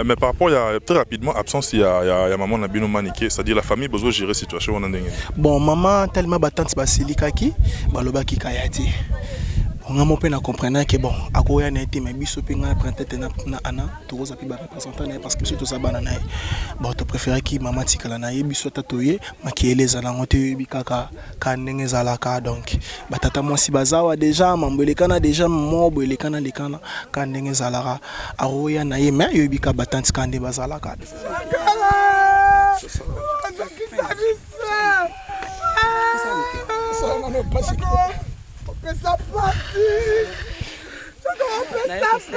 Mais par rapport, il y a très rapidement absence, il y a maman Nabino Maniké, c'est-à-dire la famille besoin de gérer la situation. Bon, maman tellement battante basilikaki, balobaki kayati. On a mon père comprenant que bon, à quoi on a été mais biso pinga prendre na ana, tout ça puis représentant parce que surtout ça banana. Bon, tu préfères qui maman tikala na biso tatoye, makiele za na ngote bikaka kanenge za la ka donc. Batata moi si bazawa déjà mambolekana déjà mo bolekana lekana kanenge za la aroya na ye mais yo bika batanti kande bazala ka. Ça passe. Merci.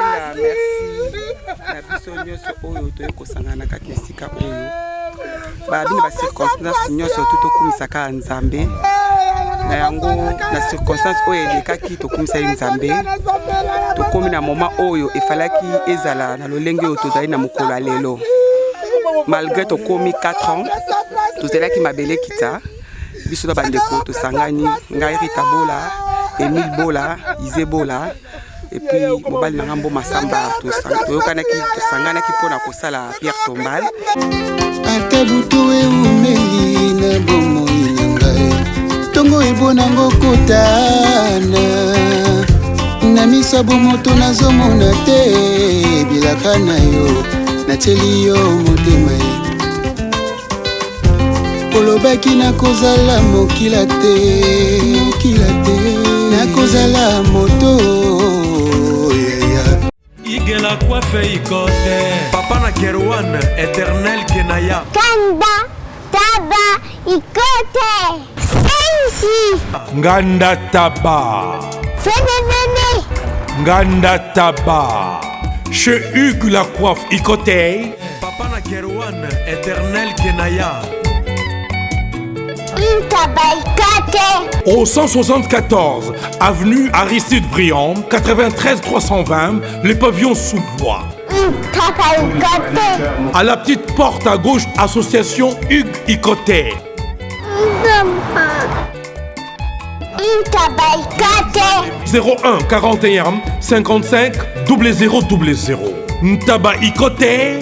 La personne oyo to ekosangana ka kesika oyo. Ba bina ba circonstance nyonso tout okumisaka Nzambe. Na yango na circonstance oyo elekaki to kumisa Nzambe. To komi na moment oyo efalaki ezala na lolenge oyo tozali na mokolo lelo. Malgré to komi 4 ans, tozalaki mabele kita. Biso na bandeko to sangani ngai Rita Bola, Emile Bola, Isé Bola et puis mobile Nangambo Masamba to yokanaki to sanganaki pona kosala Pierre Tombal. Atabuto e umeli na bomo inyangai tongo ebonango kotana na misabu moto nazomona te bilaka na yo nateli yo motema olobaki nakozala mokila te nakozala moto igela coiffe ikote papa na Kerwan éternel kenaya Kanda taba ikote sensi nganda taba fenenene nganda taba chez Hugues la coiffe ikote papa na Kerwan éternel kenaya Au 174 avenue Aristide Briand, 93 320, les pavillons sous bois. À la petite porte à gauche, association Hugues Ikoté. 01 41 55 0000. Ntaba Ikoté.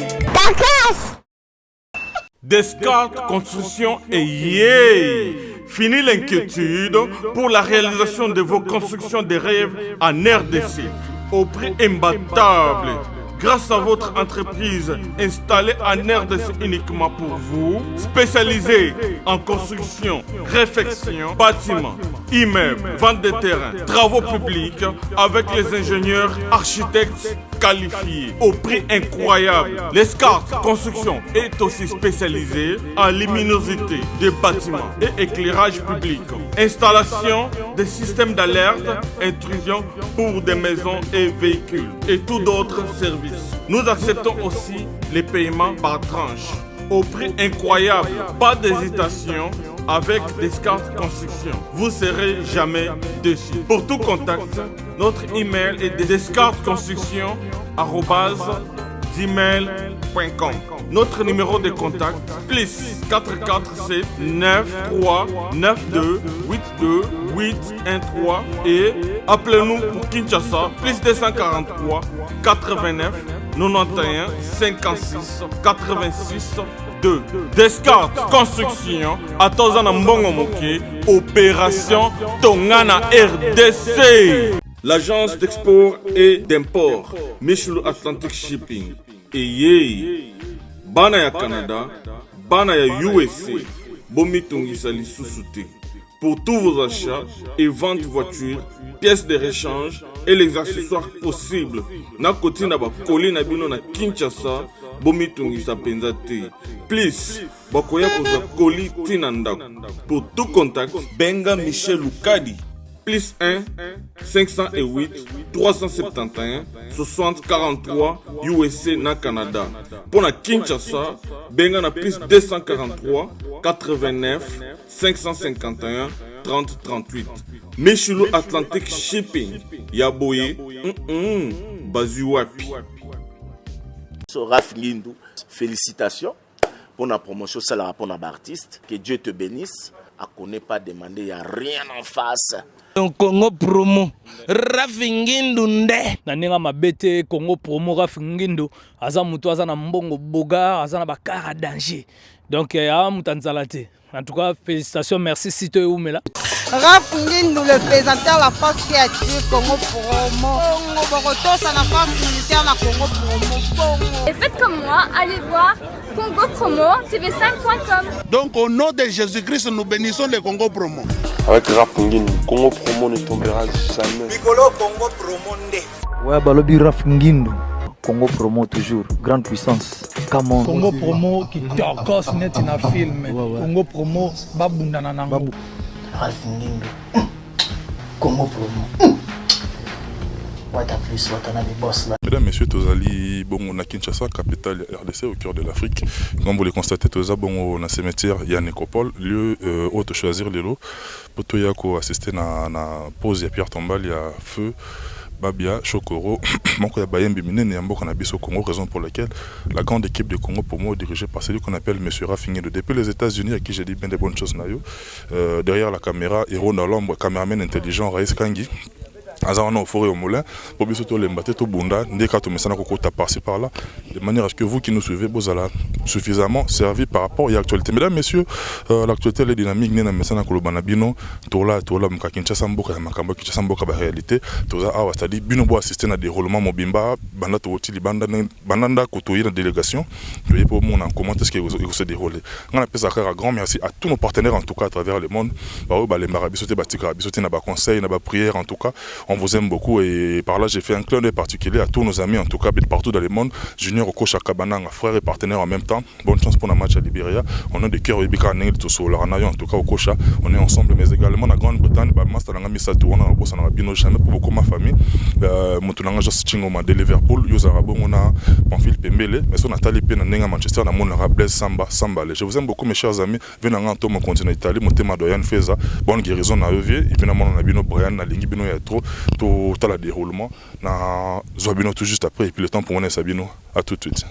Descartes Construction et yeah! Fini l'inquiétude pour la réalisation de vos constructions de rêves en RDC au prix imbattable. Grâce à votre entreprise installée en RDC uniquement pour vous, spécialisée en construction, réfection, bâtiments, immeubles, vente de terrains, travaux publics avec les ingénieurs architectes qualifiés au prix incroyable. L'Escarte Construction est aussi spécialisée en luminosité des bâtiments et éclairage public. Installation des systèmes d'alerte, intrusion pour des maisons et véhicules et tous d'autres services. Nous acceptons aussi les paiements par tranche au prix incroyable. Pas d'hésitation avec Descartes Construction. Vous ne serez jamais déçus. Pour tout contact, notre email est descartesconstruction@gmail.com. Notre numéro de contact plus 447 93 92 82 813 et appelez-nous pour Kinshasa plus 243 89 91 56 86 2. Descartes Construction à Tozana Mbongo Moké, opération Tongana RDC. L'agence d'export et d'import Michel Atlantic Shipping et yé bana ya Canada, bana ya USA, bomitungisa lisusu te. Pour tous vos achats et ventes de voitures, pièces de rechange et les accessoires possibles. Na koti na ba koli na bino na Kinshasa, bomitungisa penza te. Please, bakoya koza koli tina ndako. Pour tout contact, benga Michel Lukadi. Plus 1 508 371 60 43 USA na Canada. Pour na Kinshasa, benga na plus 243 89 551 30 38. Michelo Atlantic Shipping. Yaboye. Bazuapi. Raf Lindou, félicitations pour la promotion, c'est la pour l'artiste. Que Dieu te bénisse. À qu'on n'ait pas demandé, il n'y a rien en face. Congo promo Rafingindu nde na ninga mabete Congo promo Rafingindu aza mutu aza na mbongo boga aza na bakara danger donc ya mutanzala te. En tout cas félicitations, merci Sito Eumela. Rafingindu le présentateur la force qui a tué Congo promo Congo Boroto ça la force militaire na Congo promo. Et faites comme moi, allez voir Congo promo tv5.com. Donc au nom de Jésus-Christ nous bénissons le Congo promo. Avec Rafingindu, Congo promo ne tombera jamais. Piccolo Congo promo nde. Ouais, balobi Rafingindu. Congo promo toujours, grande puissance. Come Congo promo qui torcos net na film. Congo promo babundana nango. Rafingindu. Congo promo. Mesdames, Messieurs, Tozali, bon, na Kinshasa, capitale RDC, au cœur de l'Afrique. Comme vous le constatez, Toza, bon, on a cimetière, il y a une nécropole, lieu autre choisir les lots. Pour toi, il y a assister à la pause, il y a Pierre Tombal, il y a Feu, Babia, Chokoro, Moko ya Bayembi Minene, Yambo Nabiso Congo, raison pour laquelle la grande équipe de Congo pour moi dirigée par celui qu'on appelle M. Rafingindu. Depuis les États-Unis, à qui j'ai dit bien des bonnes choses, derrière la caméra, héros dans l'ombre, caméraman intelligent, Raïs Kangi. Azarana au forêt au moulin, pour bien surtout les mbaté tout bunda, dès qu'à tout message qu'on par-ci par-là, de manière à ce que vous qui nous suivez, vous allez suffisamment servi par rapport à l'actualité. Mesdames, Messieurs, l'actualité elle est dynamique, n'est pas message qu'on banabino, tola mkakincha samboka, makambo kincha samboka ba réalité, toza awa c'est-à-dire bino bo assister na déroulement mobimba, banda toti bandanda kotoyer la délégation, que y pour mon en comment est-ce que se déroule. On appelle ça un grand merci à tous nos partenaires en tout cas à travers le monde, bah les marabisoté batika, bisoté na ba conseil, na ba prière en tout cas. On vous aime beaucoup et par là j'ai fait un clin d'œil particulier à tous nos amis en tout cas partout dans le monde. Junior Oko Chakabananga, frère et partenaire en même temps. Bonne chance pour le match à Libéria. On a des cœurs Ibika en tout cas au Kocha. On est ensemble mais également la Grande-Bretagne. Master Nanga Misatu, on a un boss en Arabino jamais pour beaucoup ma famille. Moutulanga Just Chingoma de Liverpool, Yozarabo, on a Pamphile Pembele, mais on a Talipé Nenga Manchester, on a mon Blaise Samba. Je vous aime beaucoup mes chers amis. Venez en Anto, mon continent Italie, mon thème Doyan Feza. Bonne guérison à eux. Évidemment, on a Bino Brian, na Lingi Bino Yatro. Tout le déroulement na Zobino tout juste après et puis le temps pour moi Sabino à tout de suite.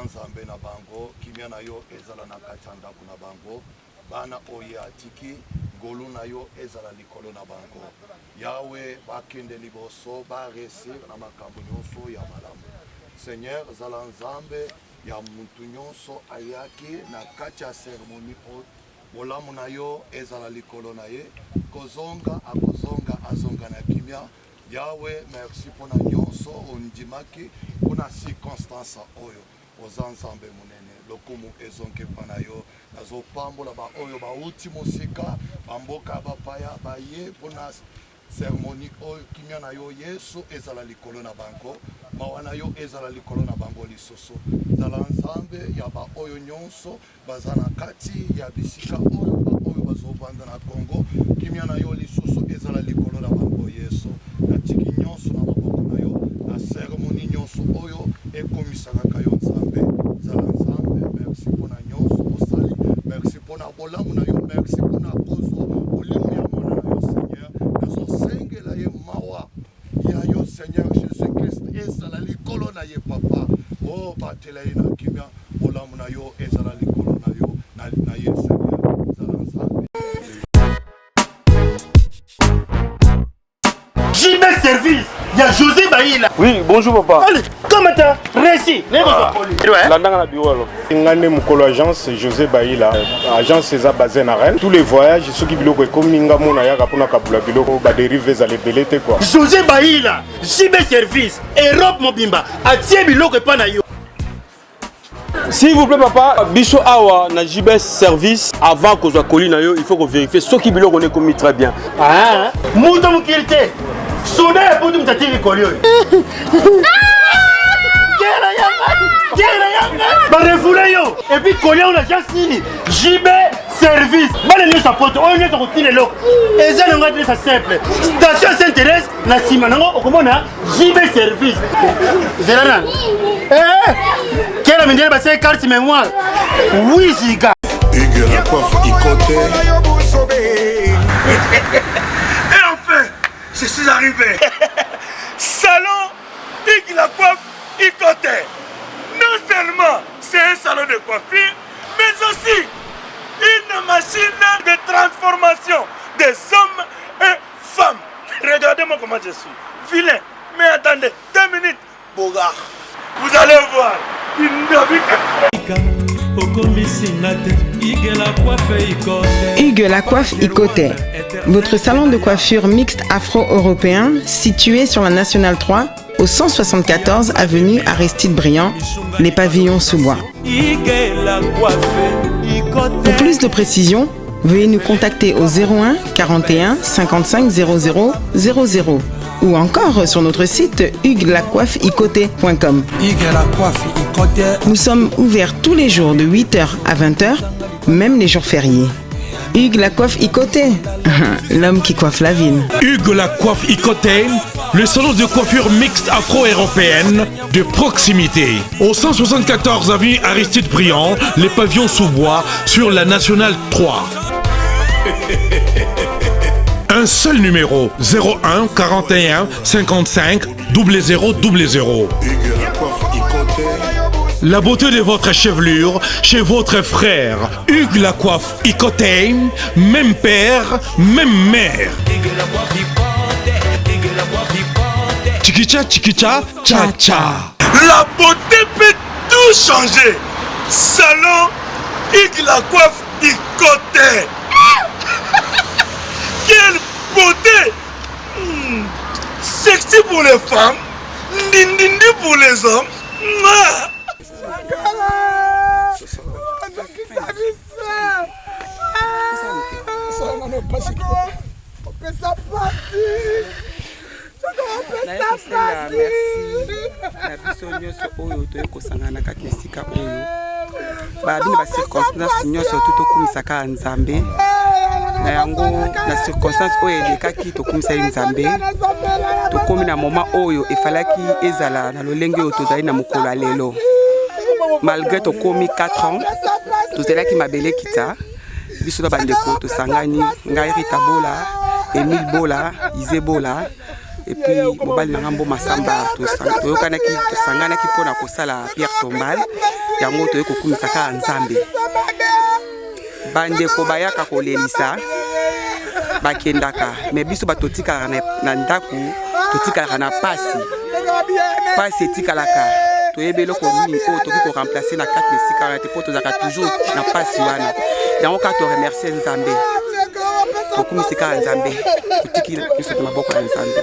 Nzambe na bango kimia na yo ezala na katanda kuna bango bana oye atiki ngolu na yo ezala likolo na bango yawe bakende liboso ba resir na makambo nyonso ya malamu Seigneur zala Nzambe ya muntu nyonso ayaki na kati ya seremoni o bolamu na yo ezala likolo na ye kozonga akozonga azonga na kimia yawe merci pona nyonso ondimaki pona circonstance oyo Ozanzambe munene lokumu ezonke pana yo nazopambola baoyo bauti mosika bamboka bapaya baye mpona cérémonie oyo kimia na yo yesu ezala likolo na bango mawa na yo ezala likolo na bango lisusu zala nzambe ya baoyo nyonso baza na kati ya bisika oyo baoyo bazovanda na Congo kimia na yo lisusu ezala likolo na bango yesu natiki nyonso na maboko na yo na cérémonie nyonso oyo ekomisaka yo nzambe zala nzambe merci mpona nyonso osali merci mpona bolamu na yo merci mpona kozwa olimo ya mwana na yo seigneur nazosengela ye mawa ya yo seigneur jésus christ ezala likolo na ye papa o batela ye na kimia bolamu na yo ezala likolo na yo na ye seigneur zala nzambe JB Service, il y a José Baïla. Oui, bonjour papa. Allez, comment t'as réussi? Landanga na bureau alors. Ngane mukolo agence José Baïla. Agence César basée na Rennes. Tous les voyages ceux qui biloko comme ninga mona yaka pona kabula biloko ba dériver za lebelete quoi. José Baïla, JB Service, Europe Mobimba, atie biloko pa na yo. S'il vous plaît papa, biso awa na JB Service avant que soit colis na yo, il faut qu'on vérifie ceux qui biloko on est commis très bien. Ah, muto mukirite. Soda ya putu mtatiri kolio. Barefule yo. Et puis kolio on a déjà signé. JB Service. Bale nyo sa poto, oyo nyo sa kotine loko. Eza na ngati sa simple. Station Saint-Thérèse na sima nango okomona JB Service. Zerana. Quelle amène la carte mémoire? Oui, Ziga. Hugues la coiffe Ikote. Et enfin, je suis arrivé. Salon Hugues la coiffe Ikote. Non seulement c'est un salon de coiffure, mais aussi une machine de transformation des hommes et femmes. Regardez-moi comment je suis. Vilain. Mais attendez, 2 minutes. Bogart. Vous allez voir. Hugues la coiffe Ikote, votre salon de coiffure mixte afro-européen situé sur la Nationale 3 au 174 avenue Aristide Briand, les pavillons sous bois. Pour plus de précisions, veuillez nous contacter au 01 41 55 00 00 ou encore sur notre site huguelacoiffeikote.com. Nous sommes ouverts tous les jours de 8h à 20h, même les jours fériés. Hugues la coiffe Ikote, l'homme qui coiffe la ville. Hugues la coiffe Ikote, le salon de coiffure mixte afro-européenne de proximité. Au 174 avenue Aristide Briand, les pavillons sous bois sur la Nationale 3. Un seul numéro, 01 41 55 00 00. La beauté de votre chevelure chez votre frère. Hugues la coiffe Ikote, même père, même mère. Chikicha, chikicha, cha cha. La beauté peut tout changer. Salon Hugues la coiffe Ikote. Quelle beauté! Sexy pour les femmes, dindindi pour les hommes. na yango na circonstance oyo elekaki tokumisa ye nzambe tokomi na moment oyo efalaki ezala na lolenge oyo tozali na mokolo ya lelo malgré tokomi 4 ans tozalaki mabele kita biso na bandeko tosangani ngai Rita Bola Emile Bola Ize Bola et puis mobali na ngambo Masamba toyokanaki tosanganaki mpona kosala Pierre Tombal yango toye kokumisaka nzambe bandeko bayaka kolelisa bakendaka mais biso batotikala na ndaku totikalaka na pasi etikalaka toyebeli ko nini oyo toki ko remplacer na 4 esika wana te po tozaka toujours na pasi wana yango ka to remercier nzambe tokumisika nzambe totiki biso na maboko ya nzambe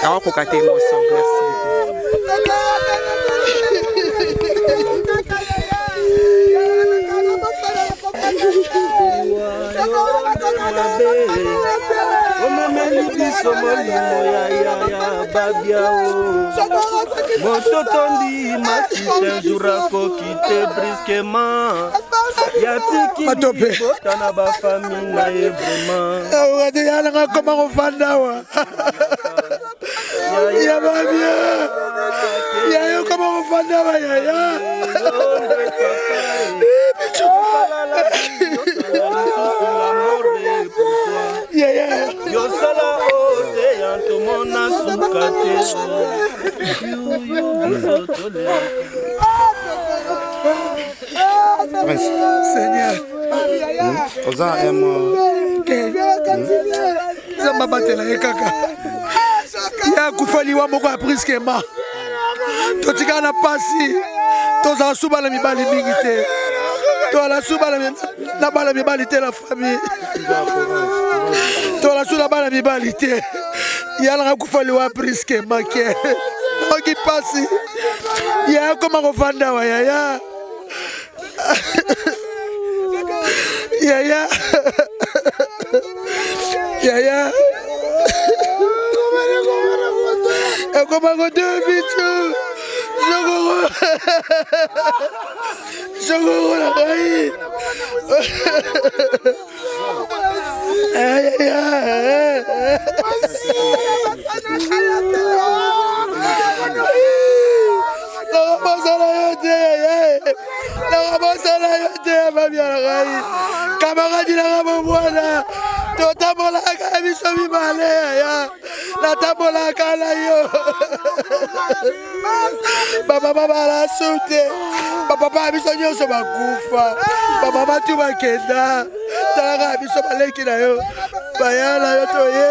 yango kokate émotion merci omemeli biso molimo ya babia mototondi masite jour akoki te brusquement yatiki bota na bafamille na ye vraiment yalanga koma kofandawa ya babia yayo koma kofandawa yaya yosala oseyan tomona suka te Seigneur oza emo zamba batela ye kaka ya kufaliwa moko ya briskema totika na pasi tozala suba na mibali mingi te toala suba na bala mibali te na famille toala suba na bala mibali te yalanga kufaliwa briskema ke oki pasi ya koma kofanda wa yaya yaya yaya ekoma kote bitu sokoro na kai camarade na mwana totambola ka biso mibale ya natambola kala yo baba la sute baba biso nyonso bakufa baba tu bakenda talaka biso baleki na yo bayala yo toye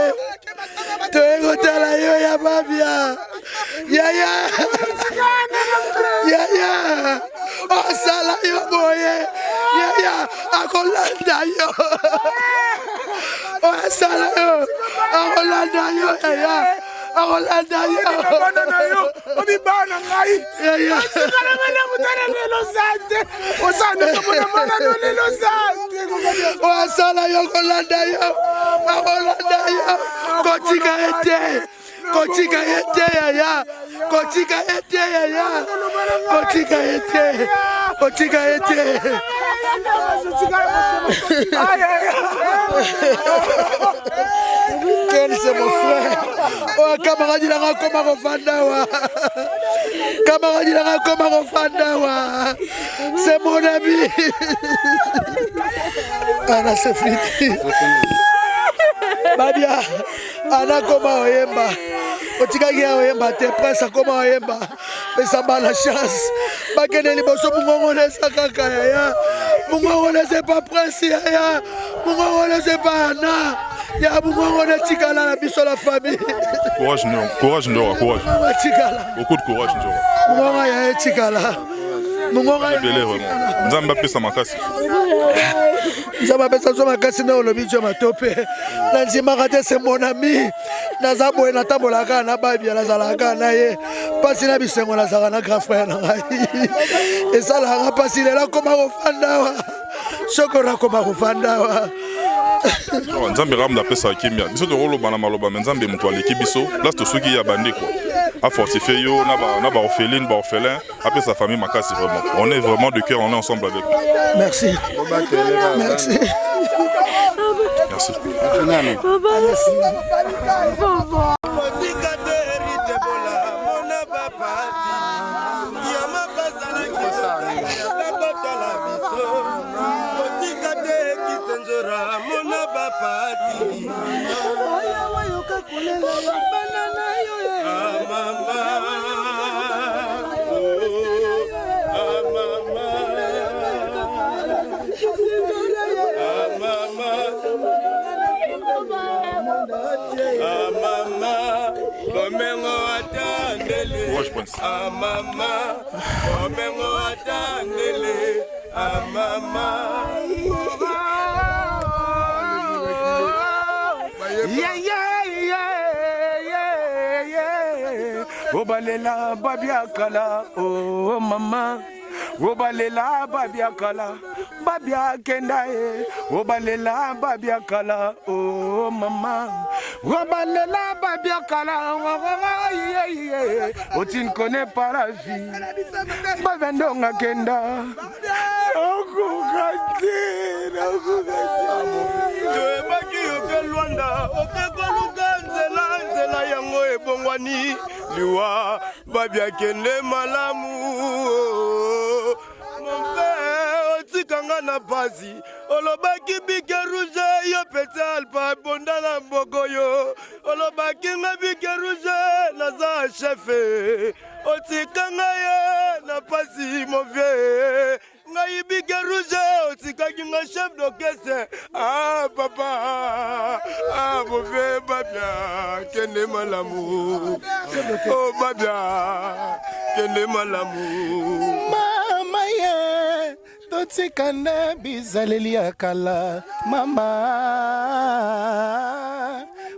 kotala yo ya babia yaya osala yo boye yaya akolanda yo osala yo akolanda yo yaya akolanda yo omibana ngai asikala mwana mutana lelo sante osande komona mwana lelo sante osala yo kolanda yo akolanda yo kotika ete kotika ete yaya kotika ete yaya kotika ete kotika ete Ken c'est mon frère oh camarade la koma kofandawa camarade la koma kofandawa c'est mon ami ana se fiti babia ana koma oyemba otikaki ya oyemba te prince akoma oyemba pesamba la chance bakende liboso mungongolesa kaka yaya mungongolese pa prince yaya mungongolese pa ana ya mungongole tikala na biso la famille courage Ndora courage tikala beaucoup de courage Ndora mungonga ya tikala mungonga ya vraiment nzambe apesa makasi nzambe apesa so makasi na olobi jo matope na nzimaka te c'est mon ami naza boye natambolaka na babia nazalaka na ye mpasi na bisengo nazalaka na grand frère na ngai esalaka mpasi lelo akoma kofandawa sokoro akoma kofandawa nzambe ramda apesa kimia biso tokoloba na maloba me nzambe moto aleki biso place tosuki ya bande quoi afortifie yo na baorpheline baorphelin apesa famille makasi vraiment on est vraiment de cœur on est ensemble avec merci merci merci Obalela babiakala, oh mama. Obalela babiakala, babia kenda e obalela babia kala oh mama obalela babia kala oh tu ne connais pas la vie babendonga kenda okukati toyebaki oke lwanda okekoluka nzela yango ebongwani liwa babia kende malamu mompe otikanga na pasi olobaki bike rouge yo pete alpa bonda na mboko yo olobaki nga bike rouge naza chefe otikanga ye na pasi movie ngai bike rouge otikaki nga chef d'orchestre ah papa ah movie babia kende malamu oh babia kende malamu mama ye totikana bizaleli ya kala mama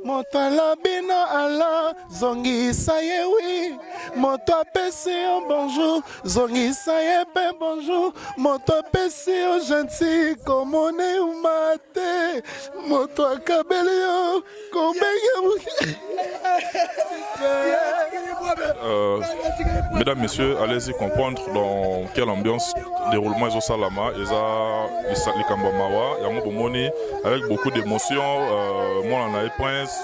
moto alobi no alo zongisa ye wi moto apesi yo bonjour zongisa ye pe bonjour moto apesi yo gentil komone umate moto akabeli yo Mesdames, messieurs, allez-y comprendre dans quelle ambiance déroulement ils ont salama, ils ont les kambamawa, avec beaucoup d'émotions. Moi, on a eu Prince,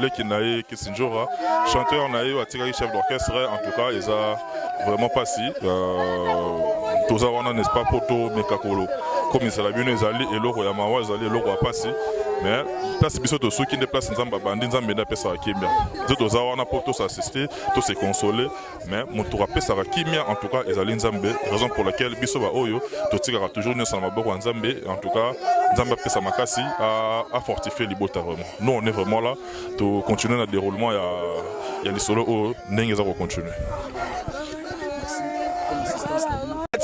les Kinaï, Kissinjora, chanteur, on a eu Atigari, chef d'orchestre. En tout cas, ils ont vraiment passé. Tous avoir n'est-ce pas poto mekakolo. Comme ils allaient bien, ils allaient et l'eau yamawa, ils allaient l'eau passer. Mais place biso to qui ne place nzamba bandi nzamba na pesa kimia. Tous avoir na poto s'assister, tous se consoler. Mais mon tour à pesa kimia en tout cas ils allaient nzambe. Raison pour laquelle biso ba oyo to tigara toujours ne sama boko nzambe. En tout cas nzamba pesa makasi à fortifier libota vraiment. Nous on est vraiment là to continuer notre déroulement. Il y a les solos au n'engeza ko continuer.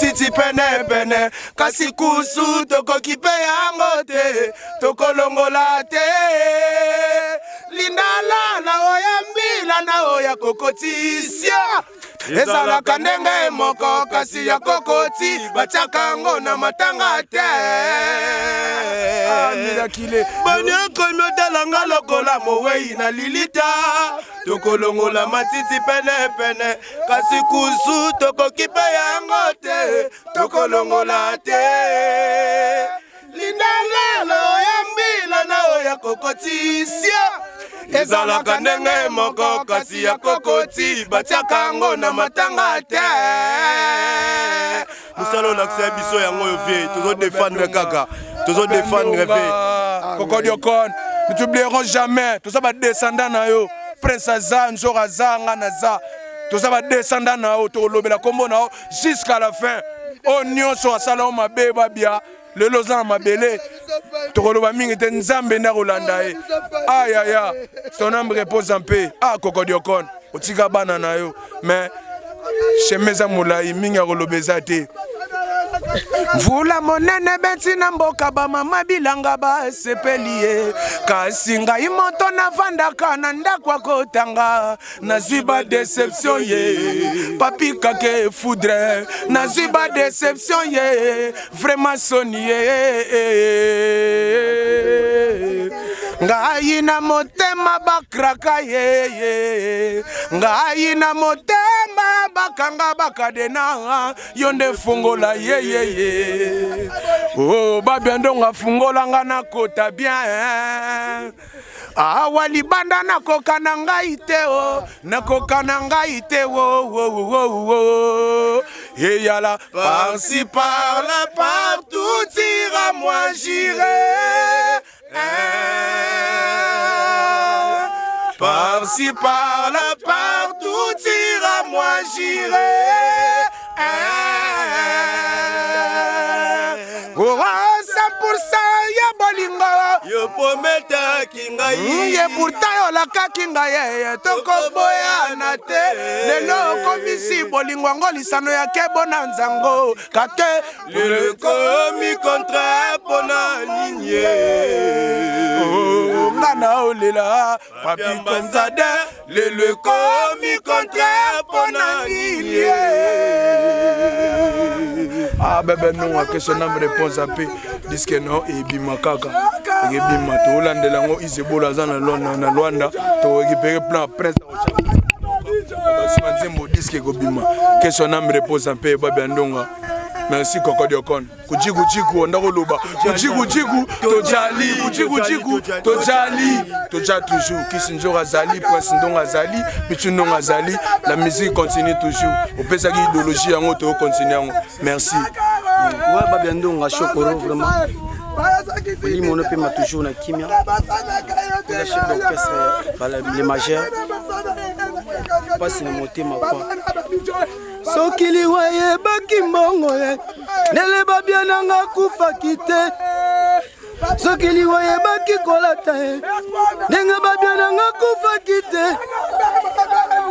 titi pene pene kasi kusu tokoki pe yango te tokolongola te lindala na oya mbila na oya kokotisia ezalaka ndenge moko kasi ya kokoti batiaka yango na matanga te banyakomi otalanga lokola mowei na lilita tokolongola matiti pene pene kasi kusu tokoki pe yango te tokolongola te lindala oya mbila na oya kokotisia ezalaka ndenge moko kasi ya kokoti batiaka yango na matanga te mosala olakisa biso yango oyo vie tozodefendre kaka tozodefendre vie Cocodiocon nous t'oublierons jamais tout ça va descendre na yo prince aza nzor aza nga naza tout ça va descendre na yo tolobela kombo na yo jusqu'à la fin o nyonso asala o mabe babia lelo za mabele tokoloba mingi te nzambe na kolanda ye ayaya son âme repose en paix ah Cocodiocon otika bana na yo mais shemeza mulai mingi akolobeza te Vula monene beti na mboka ba mama bilanga ba sepeli ye kasi ngai moto na vandaka na ndakwa kotanga nazwi ba déception ye papi kake foudre nazwi ba déception ye vraiment soni ye ngai na motema bakraka ye ngai na motema bakanga bakadena yonde fungola ye oh babia ndonga fungola nga na kota bien awa libanda nakoka na ngai te o nakoka na ngai te o eyala par-ci par-là partout ira moi j'irai par-ci par-là partout ira moi j'irai oh 100% ya bolingo yo pometa kinga ye pourtant yo la kakinga ye tokoboya na te lelo komisi bolingo ngo lisano ya kebona nzango kake le komi contre pona linye oh ngana olela papi konzade le komi contre pona linye Ah bébé non, question na réponse à pe disque non et bima kaka. Et bima to landela ngo izebola za na Luanda to récupérer plan prince Simanzembo disque go bima. Question na réponse à pe babi andonga. Merci Koko Diokon. Kujigu jigu ondako loba. Kujigu jigu tojali, kujigu jigu tojali. Toja toujours Kisinjora Zali, Prince Ndonga Zali, Pichundonga Zali. La musique continue toujours. Au pesa qui idéologie en auto continue. Merci. Ouais babi ndonga Chokoro vraiment. Oui, mon opé m'a toujours na kimia. Le chef d'orchestre, les majeurs. Pas si mon thème quoi. Sokili waye baki mbongo ye nele babia nanga kufa kite Sokili waye baki kolata ye nenge babia nanga kufa kite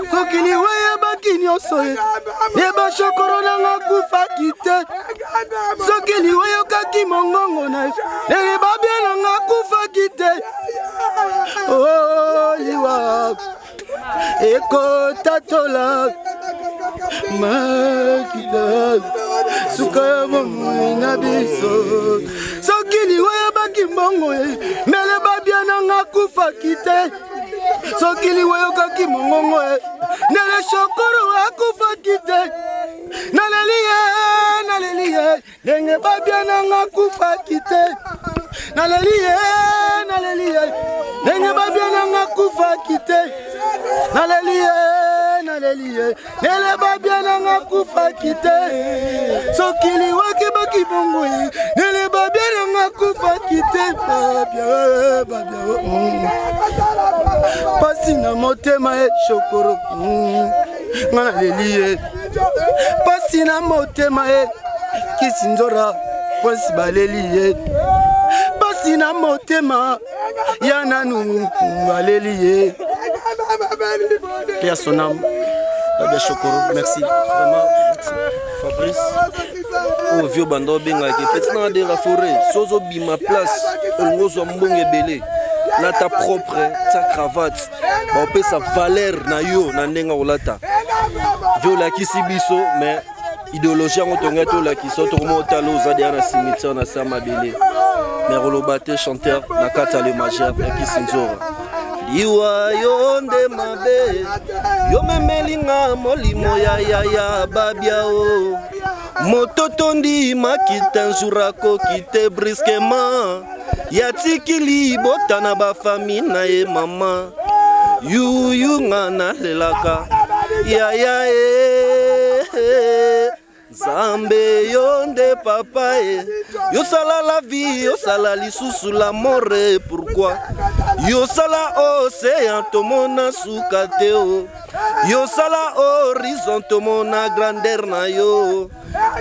Sokili waye baki nyoso ye neba shokoro nanga kufa kite Sokili waye kaki mongongo na ye nenge babia nanga kufa kite Oh liwa Eko tatola Makita Suka momo na biso Sokili waya baki mbongo ye Mele babia nanga kufa kite Sokili waya kaki mongongo ye Nele shokoro akufa kite Naleliye Nenge babia nanga kufa kite Naleliye Nenge babia nanga kufa kite Naleliye Nele babia nanga kufa kite Sokili wake baki bongo ye Nele babia nanga kufa kite Babia Pasi na motema ye Chokoro Ngana leliye Pasi na motema ye Kisinjora Pasi baleliye Pasi na motema Yana nu baleliye Pierre Sonam, Babia Chokoro, merci. Vraiment, merci. Fabrice, au vieux bando benga qui petit dans de la forêt, sozo bima place, ongozo mbonge belé. Là ta propre, ta cravate, on peut sa valeur na yo na ndenga olata. Vieux la kisibiso, mais idéologie en tonga to la kiso to mo talo zadia na cimetière na sama belé. Mais rolobate chanteur na kata le majeur na kisinzora. Iwa yonde mabe yo memelinga molimo ya babia o mototondi makita nzurako kite brusquement ya tikili botana ba famille na ye mama yu ngana lelaka ya Zambe yonde papa yo sala la vie yo sala lisusu la more pourquoi yo sala océan tomona sukateo yo sala horizon tomona grandeur na yo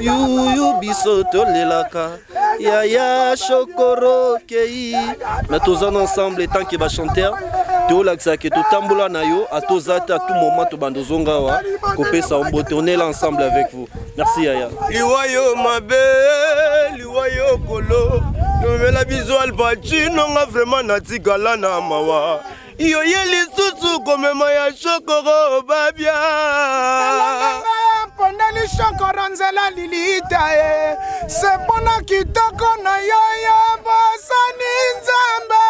yu biso tolelaka ya Chokoro kei mais tous ensemble tant que va chanter to laksa ke to tambola na yo à tozata à tout moment to bandozonga wa kopesa ombote on est là ensemble avec vous. Merci Yaya. Liwayo mabe, liwayo kolo. Novela visual bachino nga vraiment natikala na mawa. Iyo yeli susu komema ya Chokoro babia. Pondeli Chokoro nzela lilita ye. Sepona kitoko na yaya basani nzamba.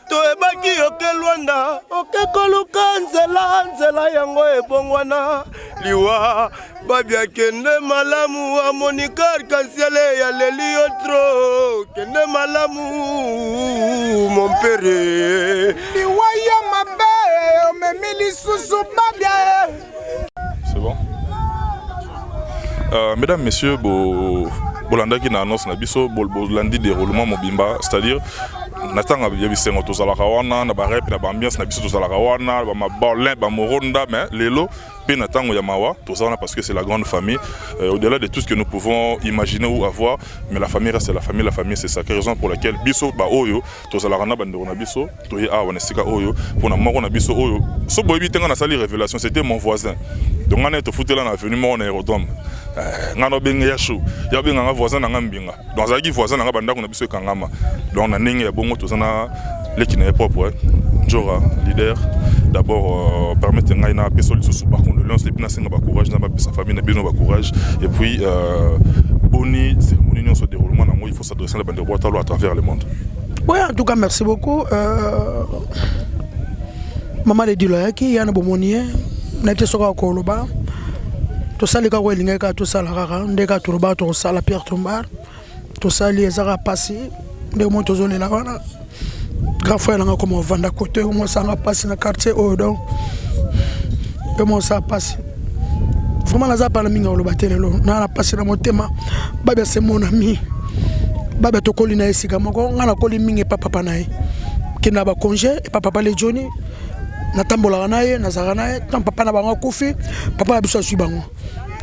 To ebaki oke Luanda, oke koluka nzela yango ebongwana liwa babia kende malamu amonika arc-en-ciel ya leli otro kende malamu mon père liwa ya mabe omemili susu babia. C'est bon. Mesdames, messieurs, bolanda qui annonce na biso bolandi déroulement mobimba, c'est-à-dire natanga ya bisengo tozalaka wana na barep na ambiance na biso tozalaka wana ba mabolin ba moronda mais lelo pe natango ya mawa tozalana parce que c'est la grande famille au-delà de tout ce que nous pouvons imaginer ou avoir, mais la famille reste la famille c'est sacré, raison pour laquelle biso ba oyo tozalaka na bandeko na biso toye awa na sika oyo pour na moko na biso oyo so boyebi tenga na sali révélation, c'était mon voisin donc on est foutu là na avenue mon aérodrome ngano benga ya chou ya benga voisin na ngambinga donc azaki voisin na bandako na biso kangama donc na ndenge ya bongo tozana l'équipe n'est propre, Njora, leader. D'abord, permettre à Ngaïna personne de se par condoléances, les pinassins n'a pas courage, n'a pas sa famille n'a pas courage. Et puis, bonne cérémonie sur déroulement, il faut s'adresser à la bande de boîte à travers le monde. Oui, en tout cas, merci beaucoup. Maman de Diloyaki, il y a un bon monier, n'a été sur un coloba. Tout ça, les gars, il y a tout ça, les gars, tout le tout ça, la pierre tombale. Tout ça, les arabes passés, des montes aux là. Grand frère, on a comme on vend à côté, on s'en a passé dans le quartier, donc, on s'en a passé. Vraiment, on a pas le minga, on a passé dans mon thème. Baba, c'est mon ami. Baba, tu colline à ici, on a collé minga et papa panaï. Qui n'a pas congé, et papa les Johnny. Natambola naye, nazaranaye, tant papa n'a pas koufi, papa a besoin de suivre.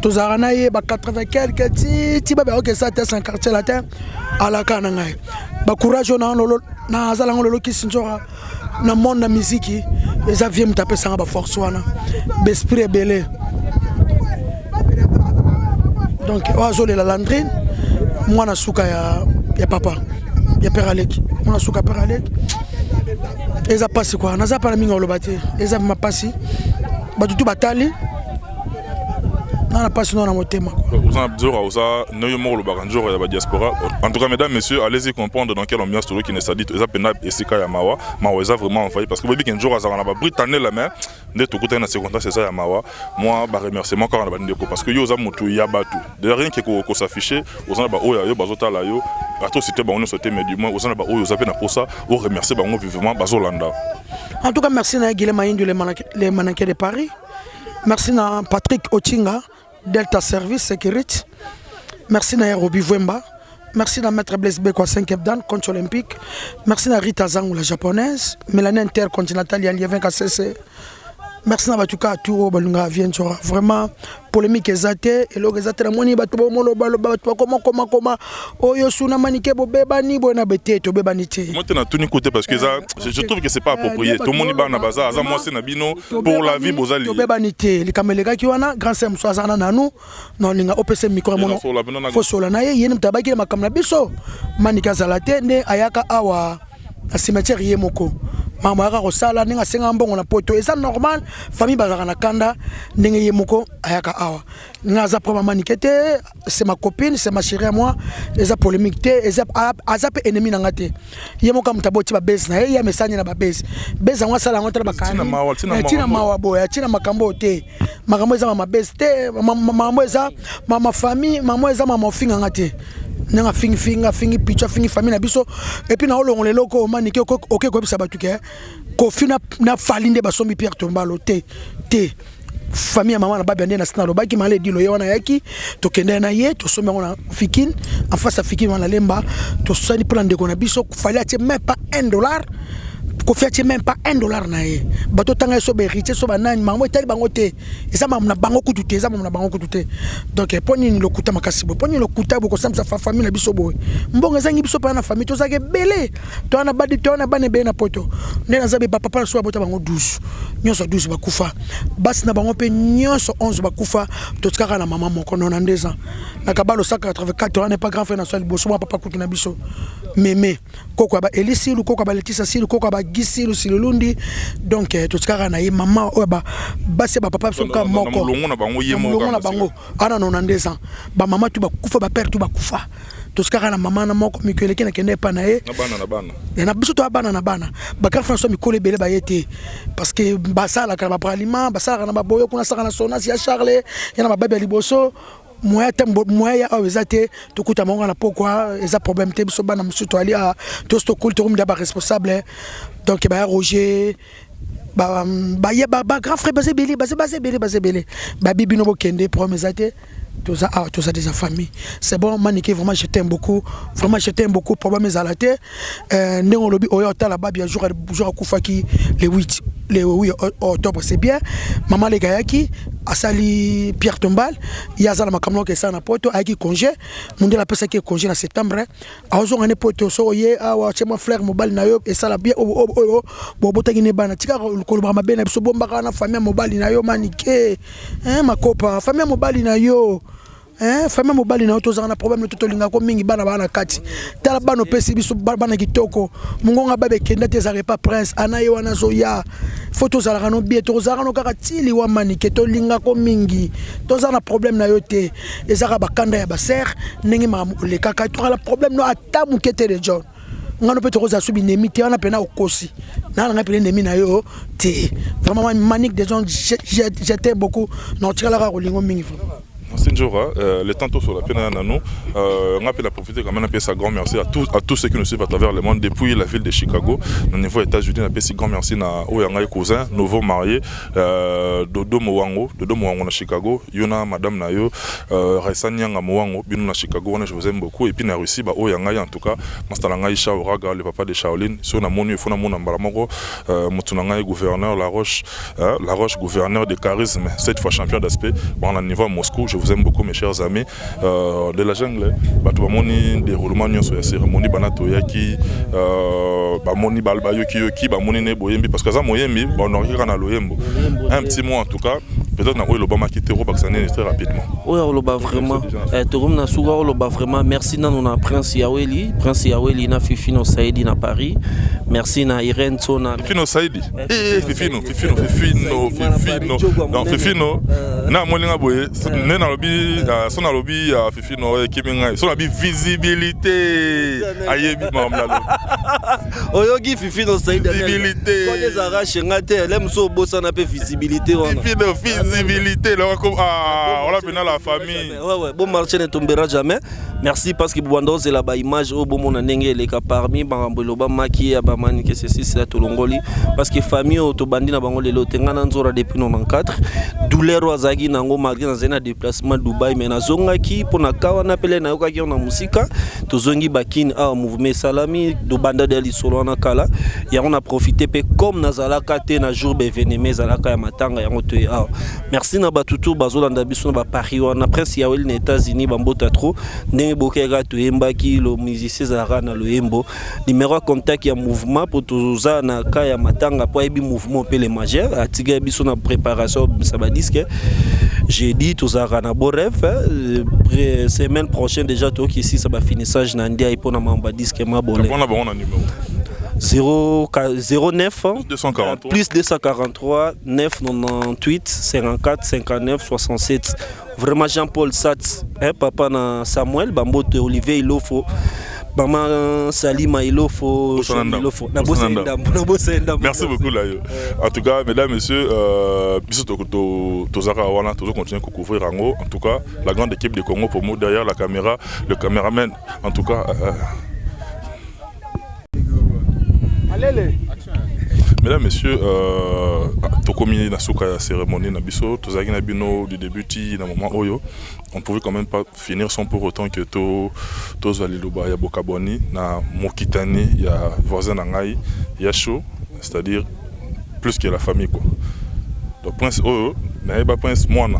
Tozaranaye, 80 quelques, ti baba, ok, ça, c'est un quartier latin, à la canangaye. Courage, na azalango lolo qui sinjora na monde na musique les avions me taper ça ba force wana l'esprit est belé donc oazole la landrine moi na suka ya papa ya père Alec moi na suka père Alec eza passe quoi na za pas minga olobate eza ma passe ba tutu batali en tout cas, mesdames, messieurs, allez-y comprendre dans quelle ambiance tout le qui n'est pas dit. Ils appellent Essika Yamawa. Mawa est vraiment envahi parce que vous voyez qu'un jour, ils ont britanné la main. Dès tout côté, c'est content, c'est ça Yamawa. Moi, je remercie moi quand on a bandé parce que yo za mutu yabatu. De rien qui ko s'afficher, aux gens ba oya yo bazota la yo. Ato c'était ba on sauté mais du moins aux gens ba oyo za pe na pour ça, on remercie bango vivement bazolanda. En tout cas, merci na Guilhem Maïndou les mannequins de Paris. Merci na Patrick Ochinga. Delta Service Security. Merci à Roby Vwemba. Merci à Maître Blaise Beko 5e Dan, coach olympique. Merci à Rita Zang, la japonaise. Mélanie Intercontinental, Yann KCC. Merci à Batuka Touro Balunga Vienchora. Vraiment, polémique exatée. Et l'eau exatée, la moni batubo molo balo batubo comment. Oyo suna manike bo bebani bo na bete to bebanité. Moi t'es na tout côté parce que ça, je trouve que c'est pas approprié. Tout le monde ba na baza, ça moi c'est na bino pour la vie bozali. To bebanité, les caméléga qui wana grand sem so azana nanu. Non linga OPC micro mono. Faut sola na ye yene mtabaki na makamna biso. Manika zalate ne ayaka awa a cimetière yemoko. Mama yaka kosala ninga senga mbongo na poto eza normal famille bazaka na kanda ndenge yemoko ayaka awa ngaza prendre manikete c'est ma copine c'est ma chérie à moi eza polémique te eza azape ennemi na ngate yemoko mtaboti ba base na ya mesanya na ba base ngwa sala ngota ba kani tina mawa boya tina makambo te makambo eza mama base te mama eza mama famille mama eza mama finga ngate nanga fingi picha fingi famille na biso et puis na olongo leloko manike ok ko bisa batuke ko fina na falinde basombi Pierre Tombalo te famille maman na babia na sina lobaki male dilo ye wana yaki to kende na ye to somba na Fikine en face à Fikine wana lemba to sani plan de kona biso fallait acheter même pas $1 ko fiati même pas $1 na ye bato tanga so be héritier so banani maman etali bango te eza maman na bango kututé eza maman na bango kututé donc poni ni lokuta makasi bo poni lokuta bo ko samsa famille na biso boy mbongo ezangi biso pa na famille to zake belé to na badi to na bane be na poto ndena zabe papa so bota bango 12 nyonso 12 bakufa basi na bango pe nyonso 11 bakufa to tsaka na maman moko 92 ans na kabalo 184 ans n'est pas grand frère na so liboso papa kutu na biso mémé koko ba Elisi koko ba Letisa Silu koko ba Gisi Silulundi donc tout ce cara na ye maman ba basi ba papa so ka moko longo na bango ye moko na bango ana 92 ans ba maman tu ba kufa ba père tu ba kufa tout ce cara na maman na moko mikele kena kende pa na ye na bana et na biso to bana na bana ba ka François mikole belé ba yete parce que ba sala ka ba praliment ba sala na ba boyo kuna sala na Sonas ya Charles yana ba bebe liboso moya awezate tukuta monga na pourquoi eza problème te biso bana musu to ali a to sto culture mu da ba responsable donc ba Roger ba grand frère basé belé ba bibi no bokende promesse ate tout ça des familles c'est bon manique vraiment je t'aime beaucoup problème ezalate ndenge lobi oyo tala ba bien jour kufaki le 8 octobre c'est bien maman les gayaki asali Pierre Tombal yazala makamlo ke sana poto ayaki congé mundi la pesa ki congé na septembre azo ngane poto so ye awa chema frère mobile na yo esala bien botaki ne bana tika ko ba mabena biso bomba kana famille mobile na yo manike makopa famille mobile na yo famille mobali na tozanga na problème to tolinga ko mingi bana bana kati tala bano pesi biso bana kitoko mungonga babe kenda te zare pas prince anaye wana zoya photos ala no bien tozanga no kaka tili wa manike tolinga ko mingi tozanga na problème na yo te ezaka bakanda ya baser ndenge mamu le kaka to la problème no ata mukete de John ngano pe tokoza subi nemi te wana pena okosi na nga pena nemi na yo te vraiment manique des gens j'étais beaucoup non tira la rolingo mingi. Sinjora, le temps sur la peine à Nano, on a pu la profiter quand même, un grand merci à tous ceux qui nous suivent à travers le monde depuis la ville de Chicago, au niveau des États-Unis, on a pu grand merci à Oyanga cousin, nouveau marié, Dodo Mowango na Chicago, Yona Madame Nayo, Raissan Yanga Mowango, Bino na Chicago, je vous aime beaucoup, et puis na Russie, Oyanga en tout cas, Mastalanga Isha Oraga, le papa de Shaolin, sur la monu, Fona Mona Baramoro, Motunanga gouverneur La Roche gouverneur de charisme, cette fois champion d'aspect, bon, à niveau à Moscou, je vous aime beaucoup mes chers amis de la jungle batouamoni déroulement nyonso ya cérémonie banato yaki bamoni balbayoki yoki bamoni ne boyembi parce que ça moyembi bonoriki kana loyembo un petit mot en tout cas peut-être na Olobama qui tero baxané très rapidement Oloba vraiment torum na suga Oloba vraiment merci na nona prince Yaweli na Fifino Saidi na Paris merci na Irene Sona Fifino Saidi Fifino non Fifino na molinga boye na lobi son lobby Fifino kiminga son lobby visibilité ayebi mamla oyogi Fifino Saidi visibilité quand les arraches ngate l'aime so bossa na pe visibilité wana visibilité on a bien la famille ouais bon marché ne tombera jamais merci parce que Bwando c'est la ba image au bon mon ndenge les ka parmi bangamboloba maki ya ba mani que ceci c'est tolongoli parce que famille to bandi na bango lelo tengana nzora depuis 94 douleur wazagi nango malgré dans un déplacement Dubaï mais na zonga ki pona kawa na pele na yoka ki na musika to zongi bakini mouvement salami do banda de lisolo na kala ya on a profité pe comme nazalaka te na jour beveneme zalaka ya matanga ya ngoto ya merci na batutu bazolanda biso na ba Paris wana prince ya Weli na États-Unis bambota trop ndenge bokeka to yembaki lo musicien zalaka na lo yembo numéro contact ya mouvement pour toza na ka ya matanga po ebi mouvement pe les majeurs atiga biso na préparation ça va disque j'ai dit tozara na bon rêve semaine prochaine déjà to qui ici ça va finissage na ndia ipo na mamba disque ma bolé on a bon numéro 09 243 plus 243 998 54 59 67 vraiment Jean-Paul Satz papa na Samuel Bambote Olivier Ilofo Maman Salima Ilofo merci beaucoup là. En tout cas mesdames messieurs tozaka wana tozo continuer à couvrir Rango. En tout cas la grande équipe de Congo pour moi derrière la caméra le caméraman en tout cas mesdames, messieurs, Tokomi Nasuka la cérémonie Nabiso, Tozagi Nabino du début d'un moment Oyo, on pouvait quand même pas finir sans pour autant que Tozaliloba ya Bokaboni, na Mokitani, ya voisin Nangai, Yasho, c'est-à-dire plus que la famille quoi. Donc Prince Oyo, naeba Prince Moana.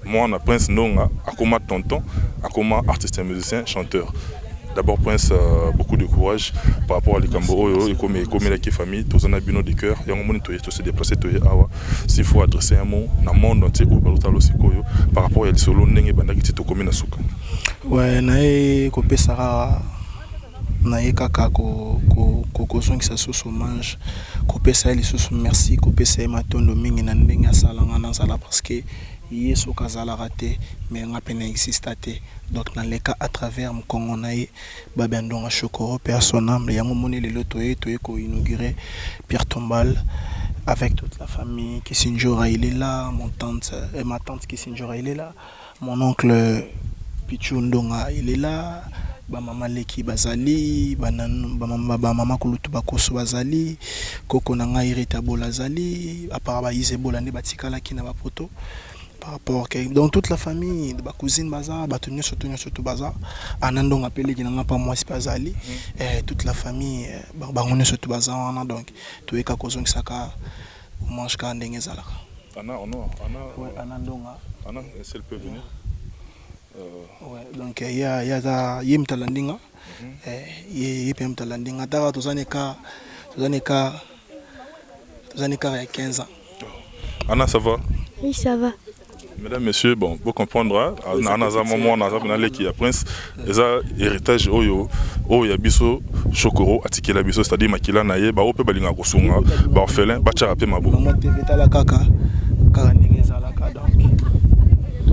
Moana Prince Nonga, Akoma tonton, Akoma artiste musicien, chanteur. D'abord Prince beaucoup de courage par rapport à l'Ikambo et comme la famille, tous en a bien de cœur, il y a un moment où se déplacer s'il faut adresser un mot dans le monde entier par rapport à l'Isolo Nenge Bandaki Tokomi Nasuka. Ouais, nae kopé Sara nae kaka ko zongi sous hommage kopé ça les sous merci kopé ça matondo mingi na ndenge salanga na sala parce que yeso kazala raté mais on a peine existé donc dans les cas à travers mon Congo nae babendonga chokoro personnel ya momoni le lotoé ko inaugurer Pierre Tombal avec toute la famille Kissinjora il est là mon tante et ma tante Kissinjora il est là mon oncle Pichundonga il est là ba mama Leki bazali ba mama Kulutu bakoso bazali koko na ngai Rita Bolazali à part ba Isebola ne batikala ki na ba poto par rapport donc toute la famille de ma cousine baza batonyo surtout baza anando ngapele ki na pas moi bazali et toute la famille bangono surtout baza wana donc to eka kozongi saka mange ka ndenge zalaka Ana ouais anandonga Ana elle peut venir ouais donc il y a yimtalandinga yipemtalandinga tara tozane ka ya 15 ans. Anna ça va? Oui ça va. Mesdames, Messieurs, bon, vous comprendrez, on a un moment, on a un qui a prince, et ça, héritage, oyo biso, chokoro, atikela biso, c'est-à-dire makila naye, ba ope balinga kosunga, ba orphelin, ba charape mabo. Maman TV la kaka, kaka ningeza la kaka donc.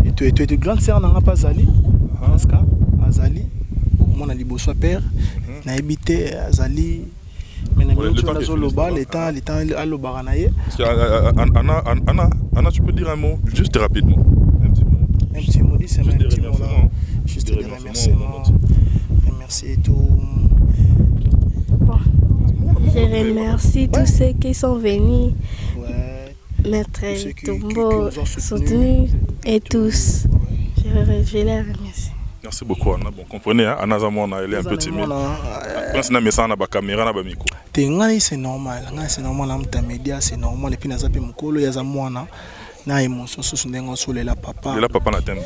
Et tu es grande sœur n'a pas Azali, Franska, Azali, mon ali bosso père, n'a habité Azali. Mais Anna, tu peux dire un mot, juste rapidement. Un petit mot, c'est un petit mot là. Juste des remerciements. Merci et tout. Bon. Je remercie tous ceux qui sont venus. Maître Tombo, soutenus et tous. Je les remercie. Merci beaucoup Anna. Bon, comprenez, hein, Anna Zamona, elle est un peu timide. Quand on a mis ça dans la caméra, dans la micro. C'est normal. C'est normal dans les médias, c'est normal. Et puis, nous avons mukolo, il y a moi na émotion sur ndengo sur la papa. La papa na tembo.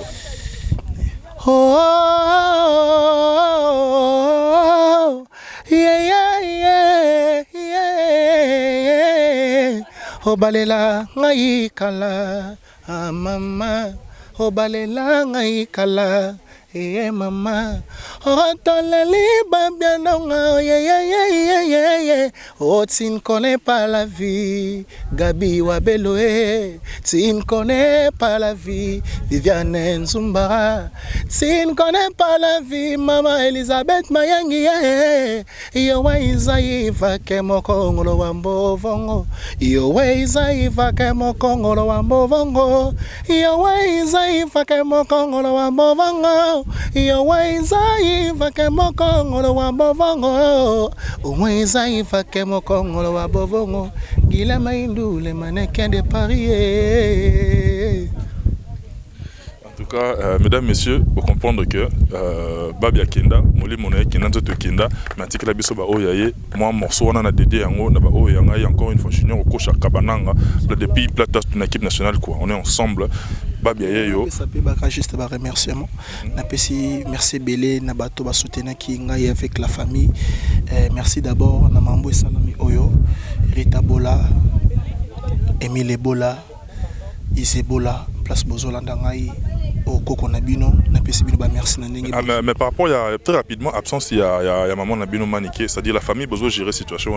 Oh, yeah yeah yeah yeah. Oh balela ngai kala, ah mama. Oh balela ngai kala. Eh mama, oh tolali babianonga, yeah. Oh tu ne connais pas la vie, Gabi Wabeloé. Tu ne connais pas la vie, Viviane Nzumbara. Tu ne connais pas la vie, Maman Elisabeth Mayangi. Yo waiza ke mokongolo wambo vongo. Yo waiza ke mokongolo wambo vongo. Yo waiza ke mokongolo wambo vongo. Yo waiza ke mokongolo wambo vongo. Waiza ke mokongolo wambo vongo. Gila maindu le mannequin de Paris. En tout cas, mesdames, messieurs, vous comprendre que Babia Kenda, Moli Monaye Kenda, Kenda, Matikla Bisoba Oyaye, moi, morceau, on a dédié à Naba Oyanga, encore une fois, je suis au Kocha Kabananga, depuis Plata, une équipe nationale, quoi. On est ensemble. Babia Yo. Ça peut juste un remerciement. Merci Belé, Nabato, soutenir qui est avec la famille. Merci d'abord, Namambo et Salami Oyo, Rita Bola, Emile Bola, Isebola, Place Bozolandangaï, au Koko Nabino, merci. Mais par rapport, il y a très rapidement absence, il y a maman Nabino Maniké, c'est-à-dire la famille besoin de gérer la situation.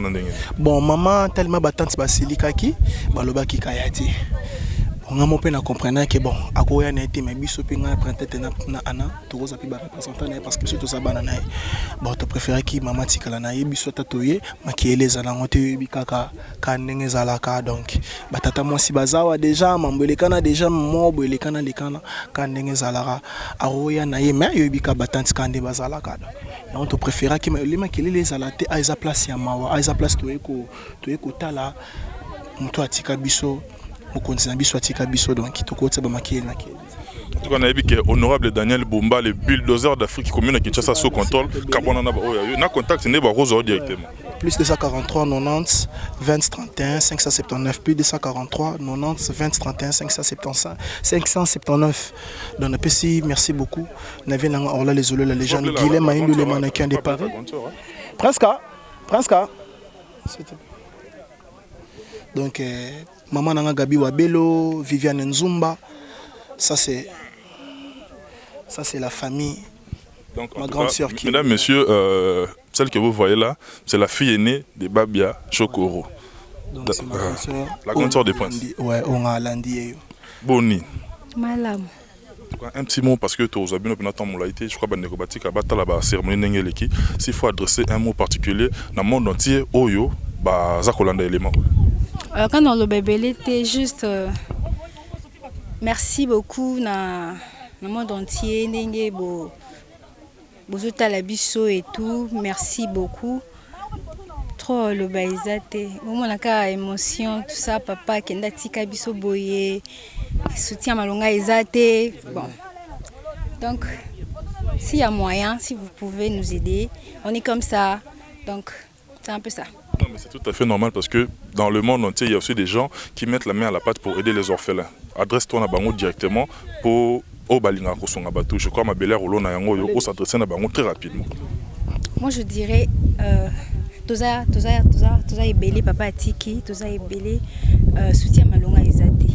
Bon, maman tellement battante Basilika qui, Baloba qui Kayati. On a mon père comprenant que bon, à quoi on a été mais biso pinga prendre na ana, tout ça puis représentant parce que surtout ça banana. Bon, tu préfères qui maman tikala na biso tatoye, makiele za na ngote bikaka kanenge za laka donc. Batata moi si bazawa déjà mambelekana déjà mobo elekana lekana kanenge za lara. Aroya na ye mais yobika batanti kande bazalaka. Donc tu préfères qui les makiele les alate a za place ya mawa, a za place toyeko tala muto atika biso. Donc, en tout cas, on a vu que honorable Daniel Bumba, le bulldozer d'Afrique commune à Kinshasa sous contrôle, on a contact directement. Plus 243 90 20 31 579, plus 243 90 20 31 579. Donc, merci beaucoup. On a vu Orla les Olo, la légende Guilhem Maïndou, les mannequins de Paris. Presque. Donc, maman Nanga Gabi Wabelo, Viviane Nzumba, ça c'est la famille. Donc, ma grande sœur qui. Mesdames, messieurs, celle que vous voyez là, c'est la fille aînée de Babia Chokoro. Donc c'est ma grande sœur. La grande sœur des princes. Ouais, on a Landi. Boni. Malam. Un petit mot parce que tu as bien je crois que la cérémonie Nengeleki, s'il faut adresser un mot particulier dans le monde entier, Oyo, Zakolanda élément. Quand on le bébé, c'était juste merci beaucoup dans le monde entier, Nenge Bozota la biso et tout, merci beaucoup. Trop le baisate, on a émotion, tout ça, papa Kenda Tika biso boye, soutien malonga ezate. Bon. Donc, s'il y a moyen, si vous pouvez nous aider, on est comme ça. Donc, c'est un peu ça. Non, mais c'est tout à fait normal parce que dans le monde entier, il y a aussi des gens qui mettent la main à la pâte pour aider les orphelins. Adresse-toi à Bango directement pour Obalinga Kosongabatu. Je crois que ma belle-mère Olona Yango Yoko s'adresse à Bango très rapidement. Moi, je dirais Toza Ebele, Papa Tiki, Toza Ebele, soutien Malonga Ezate.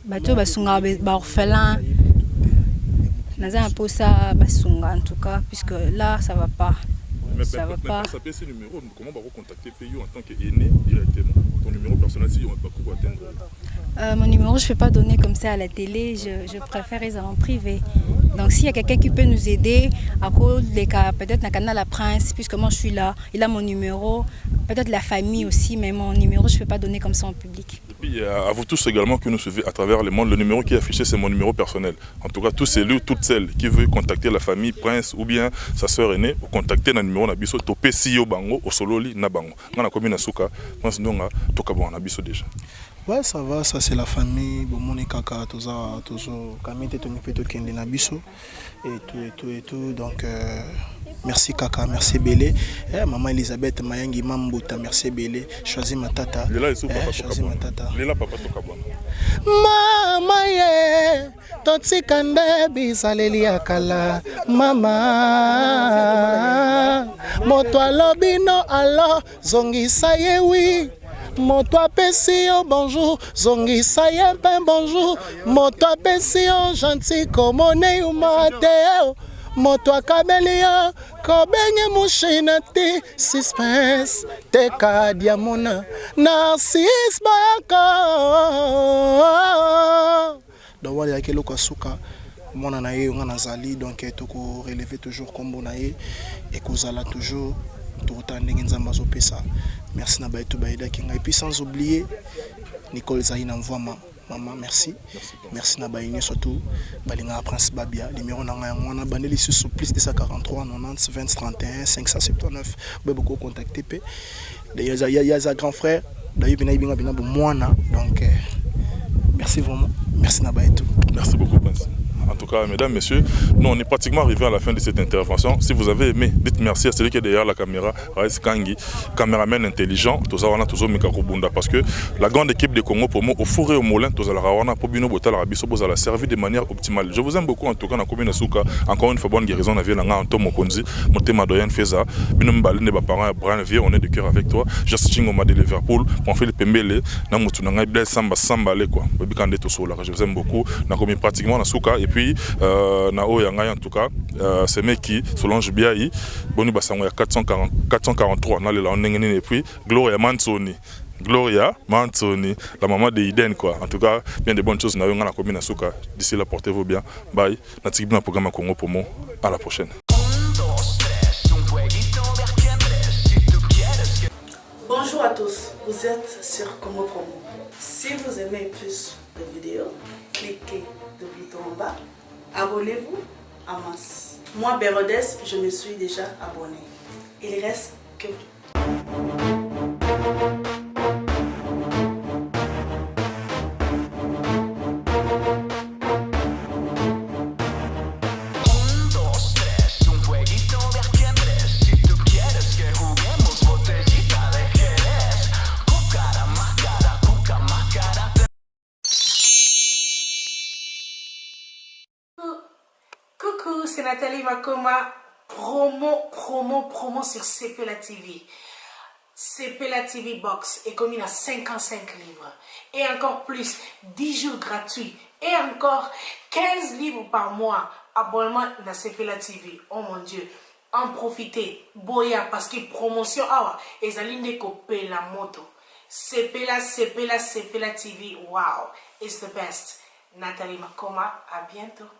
bato basunga ba orphelin naza un peu ça basunga en tout cas puisque là ça va pas. Mais ça va pas. Ça peut ce numéro, comment on va contacter PayU en tant qu'aîné directement? Ton numéro personnel si on va pas pouvoir atteindre. Mon numéro je ne peux pas donner comme ça à la télé, je préfère les en privé. Donc s'il y a quelqu'un qui peut nous aider, à cause des cas, peut-être dans le canal La Prince, puisque moi je suis là, il a mon numéro, peut-être la famille aussi, mais mon numéro je ne peux pas donner comme ça en public. Et puis à vous tous également qui nous suivez à travers le monde, le numéro qui est affiché c'est mon numéro personnel. En tout cas, tous celui ou toutes celles qui veulent contacter la famille Prince ou bien sa soeur aînée, pour contacter le numéro Nabiso, topé si bango, au sololi na bango. On a commis Nasuka, pense donc à Tokabo Nabiso déjà. Ouais, ça va, ça c'est la famille. Bon, mon kaka, toujours, kamite to nipeto kende na biso et tout. Donc, merci kaka, merci Bélé. Maman Elisabeth Mayangi Mambuta, merci Bélé. Choisis ma tata. Choisis ma tata. Léla papa Tokabona. Mama ye, toti kande bisaleli akala. Mama, moto alobino alo, zongi saye oui. Moto apesi yo bonjour, zongi saye ben bonjour. Moto apesi yo gentil komone yu mateo. Moto akabeli yo kobenye mushina ti suspense teka diamona narcisse bayaka. Donc wale yake loko suka mona na ye nga nazali donc toko relever toujours kombo na ye et kozala toujours tout ndenge nzamba zo pesa. Merci na baito baida kinga et puis sans oublier Nicole Zahina Mvama. Maman, merci. Merci na baïné surtout balinga Prince Babia numéro na nga ngwana bandeli sur plus de 143 90 20 31 579. Vous beaucoup contacter pe. Il y a un grand frère d'ailleurs bina bina mwana donc merci vraiment. Merci na baito. Merci beaucoup Prince. En tout cas, mesdames, messieurs, nous on est pratiquement arrivé à la fin de cette intervention. Si vous avez aimé, dites merci à celui qui est derrière la caméra, Raïs Kangi, caméraman intelligent, parce que la grande équipe de Congo pour moi, au four et au moulin, a servi de manière optimale. Je vous aime beaucoup en tout cas, encore une fois, bonne guérison, on est de cœur avec toi. Justin Oma de Liverpool, on fait le Pembele, je vous aime beaucoup, on est pratiquement et puis Nao Yangai en tout cas c'est mec qui Solange Biaï Boni Basango ya 443 na le la et puis Gloria Manzoni la maman de Iden quoi. En tout cas bien de bonnes choses na yonga na commune na Souka. D'ici là portez-vous bien. Bye. Na tikibina programme Congo Promo. À la prochaine. Bonjour à tous. Vous êtes sur Congo Promo. Si vous aimez plus de vidéos, cliquez le bouton en bas, abonnez-vous à masse. Moi, Bérodès, je me suis déjà abonné. Il reste que Coucou, c'est Nathalie Makoma, promo sur Cepela TV. Cepela TV Box est commis à 55 livres. Et encore plus, 10 jours gratuits. Et encore 15 livres par mois. Abonnement dans Cepela TV. Oh mon Dieu. En profitez. Boya, parce que promotion, et Zaline copier la moto. Cepela TV. Wow. It's the best. Nathalie Makoma, à bientôt.